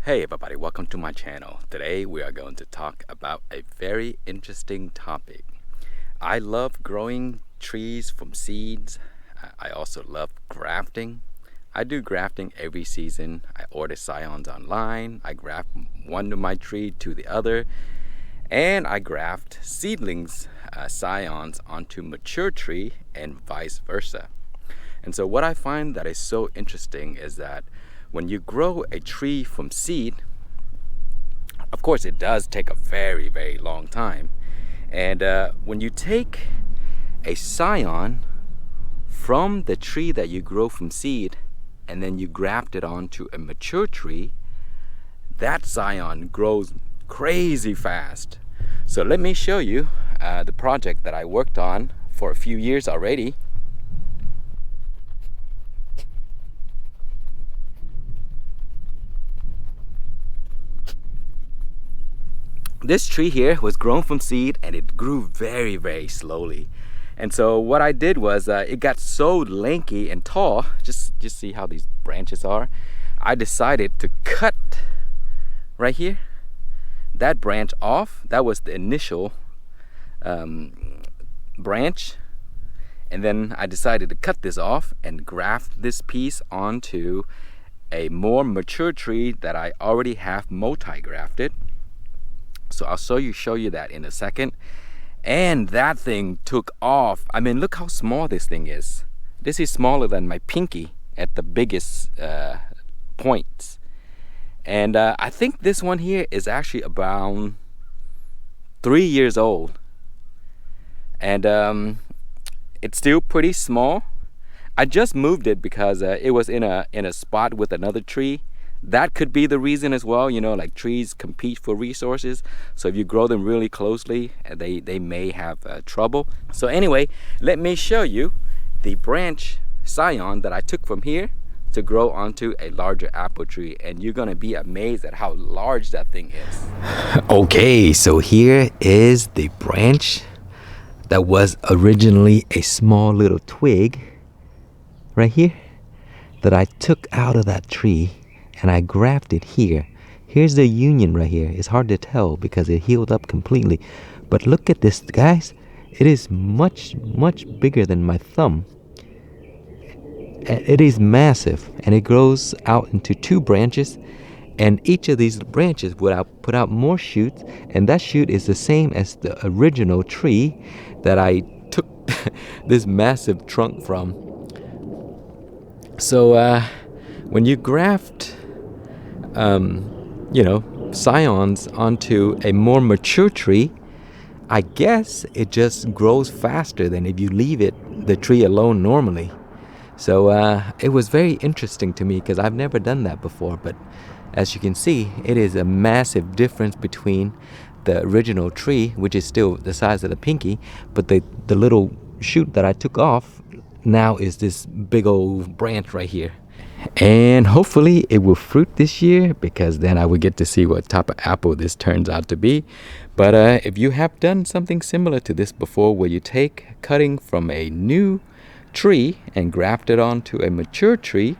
Hey everybody, welcome to my channel. Today we are going to talk about a very interesting topic. I love growing trees from seeds. I also love grafting. I do grafting every season. I order scions online. I graft one of my tree to the other. And I graft seedlings, scions onto mature tree and vice versa. And so what I find that is so interesting is that when you grow a tree from seed, of course it does take a very, very long time. And when you take a scion from the tree that you grow from seed and then you graft it onto a mature tree, that scion grows crazy fast. So let me show you the project that I worked on for a few years already. This tree here was grown from seed and it grew very, very slowly. And so what I did was it got so lanky and tall. Just see how these branches are. I decided to cut right here that branch off. That was the initial branch. And then I decided to cut this off and graft this piece onto a more mature tree that I already have multi-grafted. So I'll show you that in a second. And that thing took off. I mean, look how small this thing is. This is smaller than my pinky at the biggest points. And I think this one here is actually about 3 years old. And it's still pretty small. I just moved it because it was in a spot with another tree. That could be the reason as well, you know, like trees compete for resources. So if you grow them really closely, they may have trouble. So anyway, let me show you the branch scion that I took from here to grow onto a larger apple tree. And you're gonna be amazed at how large that thing is. Okay, so here is the branch that was originally a small little twig right here that I took out of that tree. And I grafted here. Here's the union right here. It's hard to tell because it healed up completely. But look at this, guys. It is much, much bigger than my thumb. It is massive, and it grows out into 2 branches. And each of these branches will put out more shoots. And that shoot is the same as the original tree that I took this massive trunk from. So when you graft scions onto a more mature tree, I guess it just grows faster than if you leave the tree alone normally. So it was very interesting to me because I've never done that before. But as you can see, it is a massive difference between the original tree, which is still the size of the pinky, but the little shoot that I took off now is this big old branch right here. And hopefully it will fruit this year, because then I will get to see what type of apple this turns out to be. But if you have done something similar to this before, where you take cutting from a new tree and graft it onto a mature tree,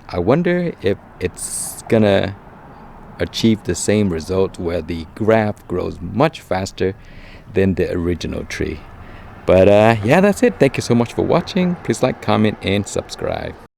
I wonder if it's gonna achieve the same result where the graft grows much faster than the original tree. But yeah, that's it. Thank you so much for watching. Please like, comment, and subscribe.